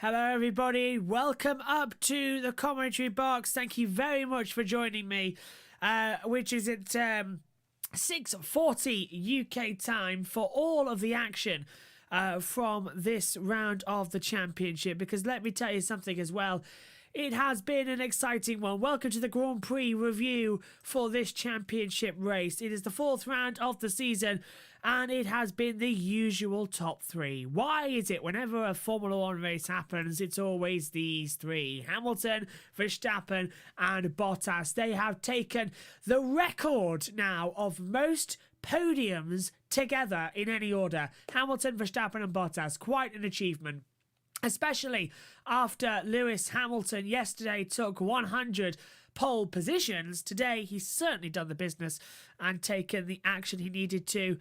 Hello everybody, welcome up to the commentary box. Thank you very much for joining me, which is at 6:40 UK time for all of the action from this round of the championship, because let me tell you something as well. It has been an exciting one. Welcome to the Grand Prix review for this championship race. It is the fourth round of the season, and it has been the usual top three. Why is it whenever a Formula One race happens, it's always these three? Hamilton, Verstappen, and Bottas. They have taken the record now of most podiums together in any order. Hamilton, Verstappen, and Bottas. Quite an achievement. Especially after Lewis Hamilton yesterday took 100 pole positions. Today, he's certainly done the business and taken the action he needed to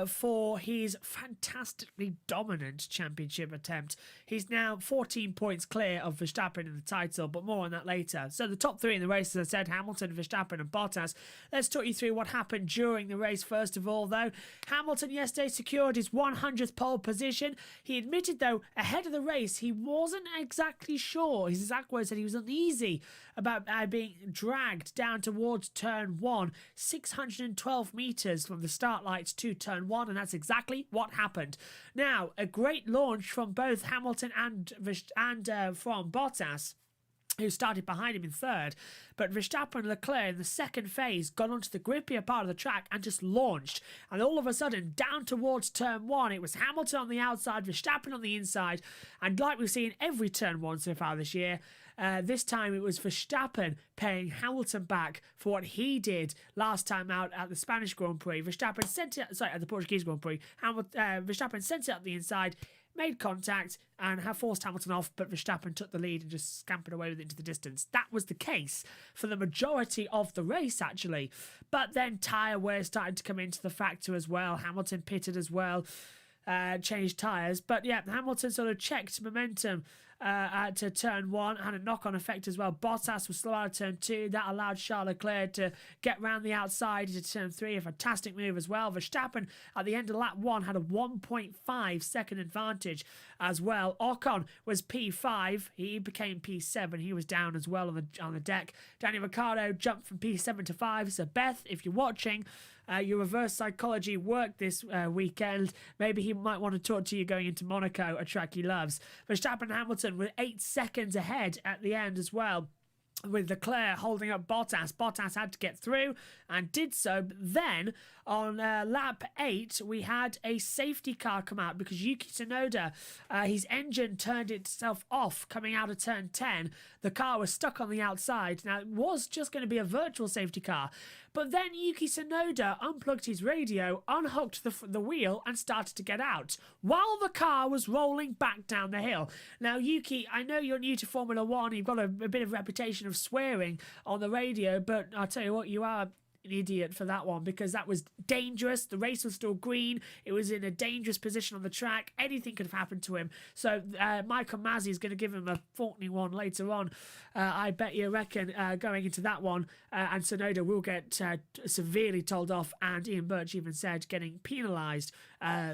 for his fantastically dominant championship attempt. He's now 14 points clear of Verstappen in the title, but more on that later. So the top three in the race, as I said, Hamilton, Verstappen and Bottas. Let's talk you through what happened during the race. First of all, though, Hamilton yesterday secured his 100th pole position. He admitted, though, ahead of the race, he wasn't exactly sure. His exact words said he was uneasy about being dragged down towards turn 1, 612 metres from the start lights to turn 1, and that's exactly what happened. Now, a great launch from both Hamilton and from Bottas, who started behind him in third, but Verstappen and Leclerc in the second phase got onto the grippier part of the track and just launched. And all of a sudden, down towards turn 1, it was Hamilton on the outside, Verstappen on the inside, and like we've seen every turn 1 so far this year, this time it was Verstappen paying Hamilton back for what he did last time out at the Spanish Grand Prix. Verstappen sent it, at the Portuguese Grand Prix. Verstappen sent it up the inside, made contact, and have forced Hamilton off, but Verstappen took the lead and just scampered away with it into the distance. That was the case for the majority of the race, actually. But then tyre wear started to come into the factor as well. Hamilton pitted as well, changed tyres. But yeah, Hamilton sort of checked momentum to turn 1, had a knock-on effect as well. Bottas was slow out of turn 2. That allowed Charles Leclerc to get round the outside into turn 3. A fantastic move as well. Verstappen at the end of lap 1 had a 1.5 second advantage as well. Ocon was P5. He became P7. He was down as well on the deck. Daniel Ricciardo jumped from P7 to 5. So Beth, if you're watching, your reverse psychology worked this weekend. Maybe he might want to talk to you going into Monaco, a track he loves. Verstappen and Hamilton were 8 seconds ahead at the end as well, with Leclerc holding up Bottas. Bottas had to get through and did so. But then on lap 8, we had a safety car come out because Yuki Tsunoda, his engine turned itself off coming out of turn 10. The car was stuck on the outside. Now, it was just going to be a virtual safety car. But then Yuki Tsunoda unplugged his radio, unhooked the wheel and started to get out while the car was rolling back down the hill. Now, Yuki, I know you're new to Formula One. You've got a bit of reputation of swearing on the radio, but I'll tell you what, you are an idiot for that one, because that was dangerous. The race was still green. It was in a dangerous position on the track. Anything could have happened to him. So Michael Masi is going to give him a forking one later on. I bet you reckon going into that one, and Tsunoda will get severely told off, and Ian Birch even said getting penalised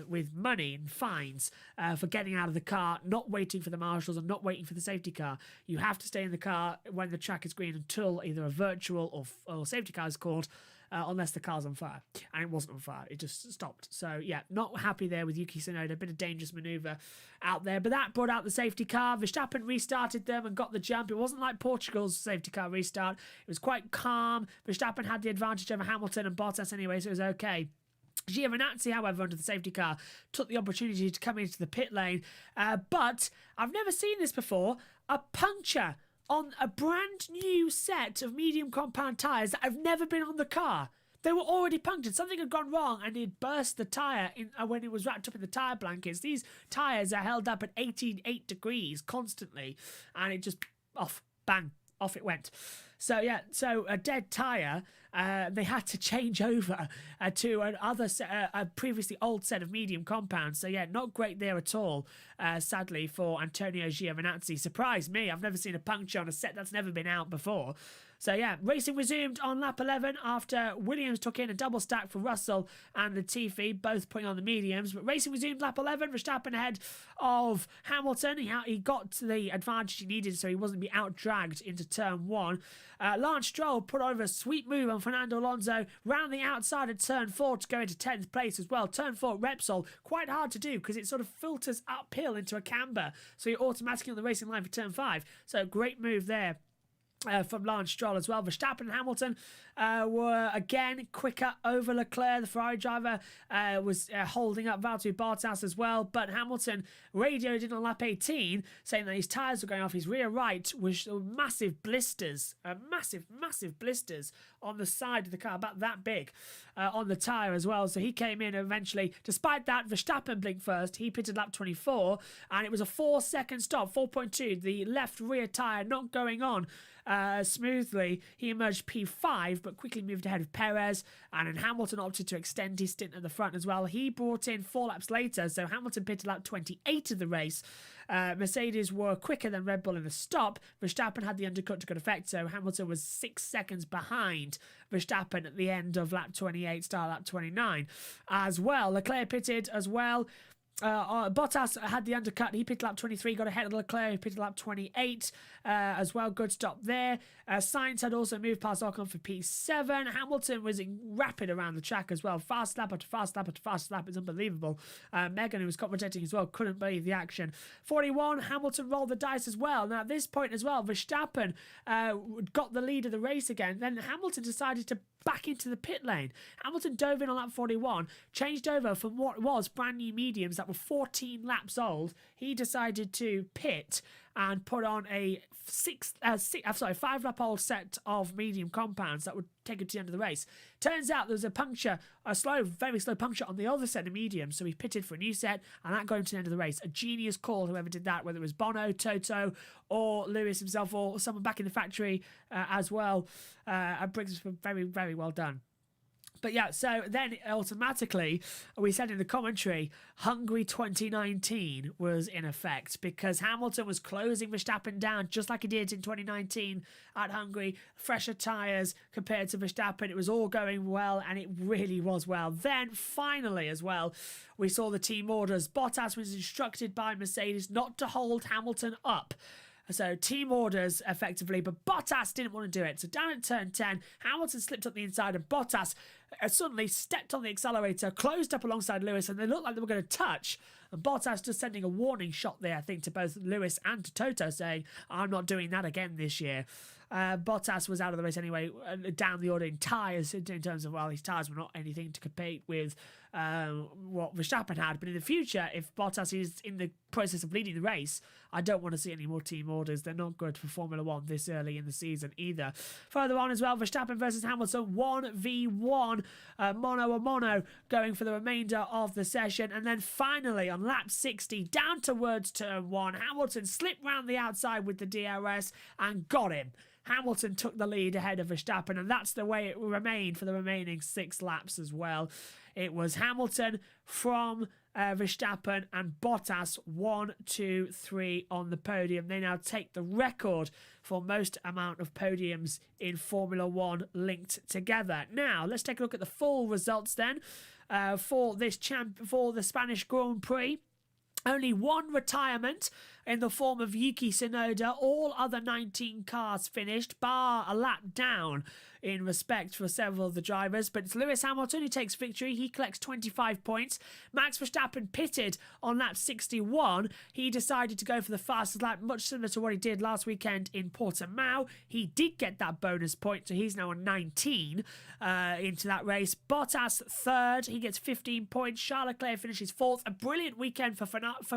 with money and fines for getting out of the car, not waiting for the marshals and not waiting for the safety car. You have to stay in the car when the track is green until either a virtual or safety car is called, unless the car's on fire. And it wasn't on fire. It just stopped. So, yeah, not happy there with Yuki Tsunoda. A bit of dangerous manoeuvre out there. But that brought out the safety car. Verstappen restarted them and got the jump. It wasn't like Portugal's safety car restart. It was quite calm. Verstappen had the advantage over Hamilton and Bottas anyway, so it was okay. Giovinazzi, however, under the safety car, took the opportunity to come into the pit lane. But I've never seen this before. A puncture on a brand new set of medium compound tyres that have never been on the car. They were already punctured. Something had gone wrong and it burst the tyre when it was wrapped up in the tyre blankets. These tyres are held up at 18.8 degrees constantly, and it just bang, off it went. So, yeah, a dead tyre they had to change over to a previously old set of medium compounds. So yeah, not great there at all, sadly, for Antonio Giovinazzi. Surprised me. I've never seen a puncture on a set that's never been out before. So yeah, racing resumed on lap 11 after Williams took in a double stack for Russell and Latifi, both putting on the mediums. But racing resumed lap 11, Verstappen ahead of Hamilton. He got the advantage he needed so he wasn't be out-dragged into turn 1. Lance Stroll put over a sweet move on Fernando Alonso, round the outside at turn 4 to go into 10th place as well. Turn 4 Repsol, quite hard to do because it sort of filters uphill into a camber, so you're automatically on the racing line for turn 5. So great move there from Lance Stroll as well. Verstappen and Hamilton were again quicker over Leclerc. The Ferrari driver was holding up Valtteri Bottas as well, but Hamilton radioed in on lap 18 saying that his tyres were going off his rear right with massive blisters, massive blisters on the side of the car, about that big on the tyre as well. So he came in eventually. Despite that, Verstappen blinked first. He pitted lap 24 and it was a 4-second stop, 4.2. The left rear tyre not going on smoothly. He emerged P5 but quickly moved ahead of Perez, and then Hamilton opted to extend his stint at the front as well. He brought in 4 laps later, so Hamilton pitted lap 28 of the race. Mercedes were quicker than Red Bull in the stop. Verstappen had the undercut to good effect, so Hamilton was 6 seconds behind Verstappen at the end of lap 28, start lap 29 as well. Leclerc pitted as well. Bottas had the undercut. He pitted lap 23, got ahead of Leclerc, who pitted lap 28 as well. Good stop there. Sainz had also moved past Ocon for P7. Hamilton was rapid around the track as well. Fast lap after fast lap after fast lap. It's unbelievable. Megan, who was commentating as well, couldn't believe the action. 41, Hamilton rolled the dice as well. Now, at this point as well, Verstappen got the lead of the race again. Then Hamilton decided to back into the pit lane. Hamilton dove in on lap 41, changed over from what was brand new mediums that were 14 laps old. He decided to pit and put on a 5 lap old set of medium compounds that would take him to the end of the race. Turns out there was a very slow puncture on the other set of mediums, so he pitted for a new set and that got him to the end of the race. A genius call, whoever did that, whether it was Bono, Toto or Lewis himself or someone back in the factory as well. Briggs was very, very well done. But yeah, so then automatically we said in the commentary, Hungary 2019 was in effect because Hamilton was closing Verstappen down just like he did in 2019 at Hungary. Fresher tyres compared to Verstappen. It was all going well, and it really was well. Then finally as well, we saw the team orders. Bottas was instructed by Mercedes not to hold Hamilton up. So team orders effectively, but Bottas didn't want to do it. So down at turn 10, Hamilton slipped up the inside and Bottas suddenly stepped on the accelerator, closed up alongside Lewis, and they looked like they were going to touch. And Bottas just sending a warning shot there, I think, to both Lewis and to Toto, saying, I'm not doing that again this year. Bottas was out of the race anyway, down the order in tyres, in terms of, well, his tyres were not anything to compete with what Verstappen had. But in the future, if Bottas is in the process of leading the race, I don't want to see any more team orders. They're not good for Formula 1 this early in the season either. Further on as well, Verstappen versus Hamilton, 1v1, mono a mono, going for the remainder of the session. And then finally, on lap 60, down towards turn 1, Hamilton slipped round the outside with the DRS and got him. Hamilton took the lead ahead of Verstappen, and that's the way it remained for the remaining 6 laps as well. It was Hamilton from Verstappen and Bottas 1, 2, 3 on the podium. They now take the record for most amount of podiums in Formula 1 linked together. Now, let's take a look at the full results then for the Spanish Grand Prix. Only one retirement in the form of Yuki Tsunoda. All other 19 cars finished, bar a lap down in respect for several of the drivers. But it's Lewis Hamilton who takes victory. He collects 25 points. Max Verstappen pitted on lap 61. He decided to go for the fastest lap, much similar to what he did last weekend in Portimao. He did get that bonus point, so he's now on 19 into that race. Bottas third. He gets 15 points. Charles Leclerc finishes fourth. A brilliant weekend for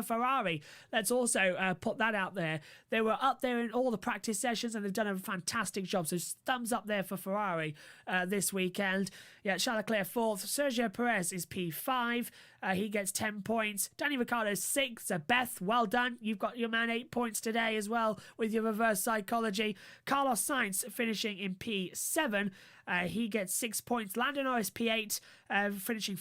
Ferrari. Let's also put that out there. They were up there in all the practice sessions and they've done a fantastic job. So thumbs up there for Ferrari this weekend. Yeah, Charles Leclerc fourth. Sergio Perez is P5. He gets 10 points. Danny Ricciardo 6. Beth, well done. You've got your man 8 points today as well with your reverse psychology. Carlos Sainz finishing in P7. He gets 6 points. Lando Norris P8, finishing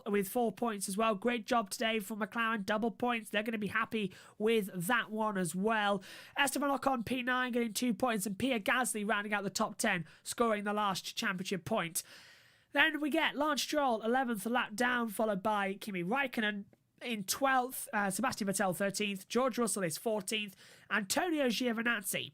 with 4 points as well. Great job today from McLaren, double points. They're going to be happy with that one as well. Esteban Ocon P9 getting 2 points, and Pierre Gasly rounding out the top 10, scoring the last championship point. Then we get Lance Stroll 11th, a lap down, followed by Kimi Raikkonen in 12th, Sebastian Vettel 13th, George Russell is 14th, Antonio Giovinazzi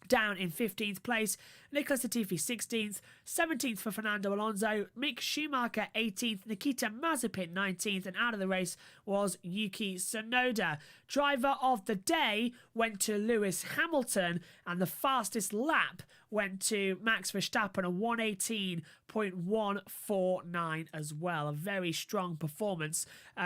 down in 15th place, Nicholas Latifi 16th, 17th for Fernando Alonso, Mick Schumacher 18th, Nikita Mazepin 19th, and out of the race was Yuki Tsunoda. Driver of the day went to Lewis Hamilton, and the fastest lap went to Max Verstappen, a 118.149 as well. A very strong performance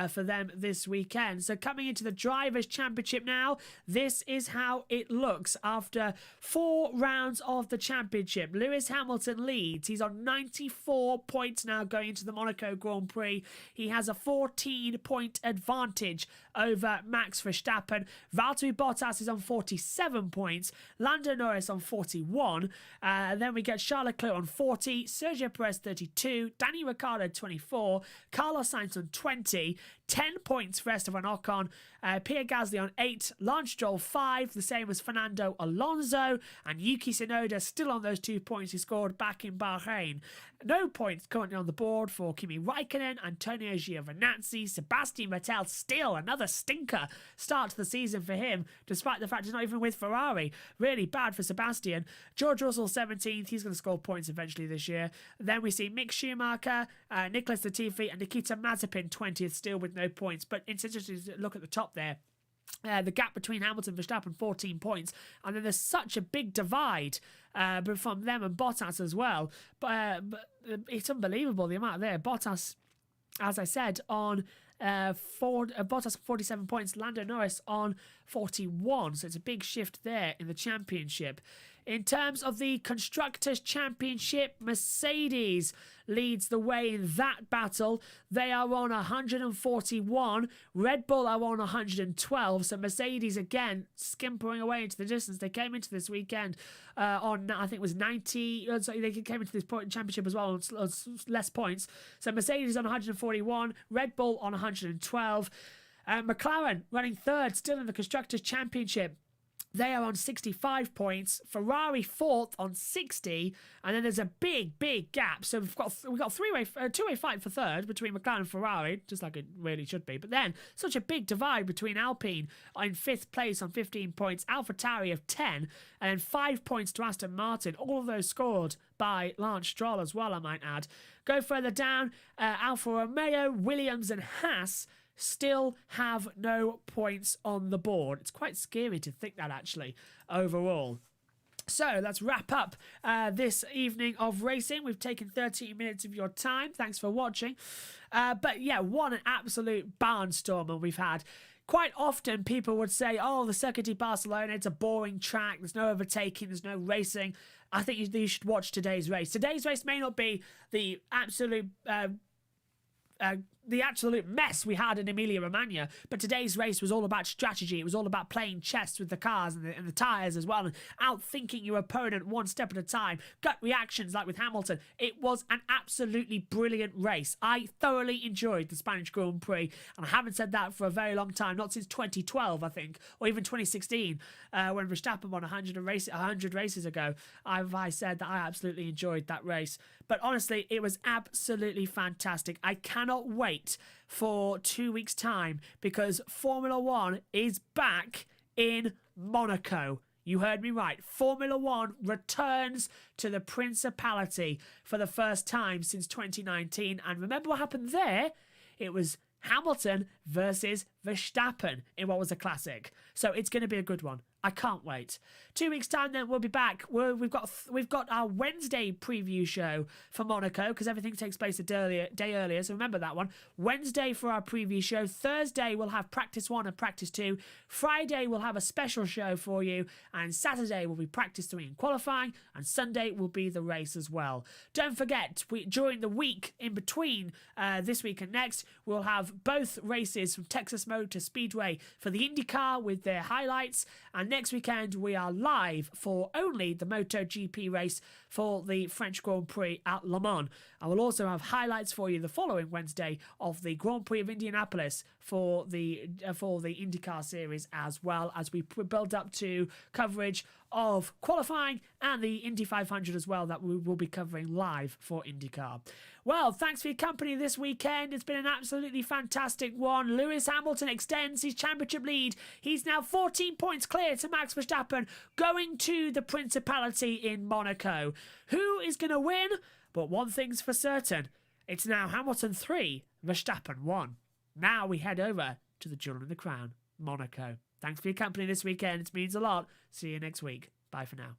for them this weekend. So coming into the Drivers' Championship now, this is how it looks after 4 rounds of the championship. Lewis Hamilton leads. He's on 94 points now going into the Monaco Grand Prix. He has a 14-point advantage over Max Verstappen. Valtteri Bottas is on 47 points. Lando Norris on 41. Then we get Charles Leclerc on 40. Sergio Perez 32. Danny Ricciardo 24. Carlos Sainz on 20. 10 points for Esteban Ocon. Pierre Gasly on 8. Lance Stroll 5, the same as Fernando Alonso. And Yuki Tsunoda still on those 2 points he scored back in Bahrain. No points currently on the board for Kimi Raikkonen, Antonio Giovinazzi, Sebastian Vettel, still another stinker start to the season for him, despite the fact he's not even with Ferrari. Really bad for Sebastian. George Russell 17th, he's going to score points eventually this year. Then we see Mick Schumacher, Nicholas Latifi, and Nikita Mazepin 20th, still with no points. But it's interesting to look at the top there. The gap between Hamilton and Verstappen, 14 points. And then there's such a big divide from them and Bottas as well. But it's unbelievable, the amount there. Bottas, as I said, on Bottas 47 points, Lando Norris on 41. So it's a big shift there in the championship. In terms of the Constructors' Championship, Mercedes leads the way in that battle. They are on 141. Red Bull are on 112. So Mercedes, again, skimpering away into the distance. They came into this weekend on, I think it was 90. Sorry, they came into this championship as well on less points. So Mercedes on 141. Red Bull on 112. McLaren running third, still in the Constructors' Championship. They are on 65 points. Ferrari fourth on 60, and then there's a big gap. So we've got two-way fight for third between McLaren and Ferrari, just like it really should be. But then such a big divide between Alpine in fifth place on 15 points, AlphaTauri of 10, and then 5 points to Aston Martin. All of those scored by Lance Stroll as well, I might add. Go further down, Alfa Romeo, Williams, and Haas still have no points on the board. It's quite scary to think that, actually, overall. So let's wrap up this evening of racing. We've taken 13 minutes of your time. Thanks for watching. But yeah, what an absolute barnstormer we've had. Quite often people would say, oh, the Circuit de Barcelona, it's a boring track. There's no overtaking. There's no racing. I think you should watch today's race. Today's race may not be the absolute mess we had in Emilia-Romagna, but today's race was all about strategy. It was all about playing chess with the cars and the tyres as well, and outthinking your opponent one step at a time. Gut reactions like with Hamilton. It was an absolutely brilliant race. I thoroughly enjoyed the Spanish Grand Prix, and I haven't said that for a very long time, not since 2012, I think, or even 2016, when Verstappen won 100 races ago. I said that I absolutely enjoyed that race. But honestly, it was absolutely fantastic. I cannot wait for 2 weeks' time, because Formula One is back in Monaco. You heard me right. Formula One returns to the Principality for the first time since 2019. And remember what happened there? It was Hamilton versus Verstappen in what was a classic. So it's going to be a good one. I can't wait. 2 weeks' time, then we'll be back. We've got our Wednesday preview show for Monaco, because everything takes place a day earlier. So remember that one. Wednesday for our preview show. Thursday we'll have practice 1 and practice 2. Friday we'll have a special show for you, and Saturday will be practice 3 and qualifying, and Sunday will be the race as well. Don't forget, during the week in between this week and next, we'll have both races from Texas Motor Speedway for the IndyCar with their highlights, and next weekend we are live for only the MotoGP race for the French Grand Prix at Le Mans. I will also have highlights for you the following Wednesday of the Grand Prix of Indianapolis for the IndyCar series, as well as we build up to coverage of qualifying and the Indy 500 as well, that we will be covering live for IndyCar. Well, thanks for your company this weekend. It's been an absolutely fantastic one. Lewis Hamilton extends his championship lead. He's now 14 points clear to Max Verstappen, going to the Principality in Monaco. Who is going to win? But one thing's for certain. It's now Hamilton 3, Verstappen 1. Now we head over to the Jewel in the Crown, Monaco. Thanks for your company this weekend. It means a lot. See you next week. Bye for now.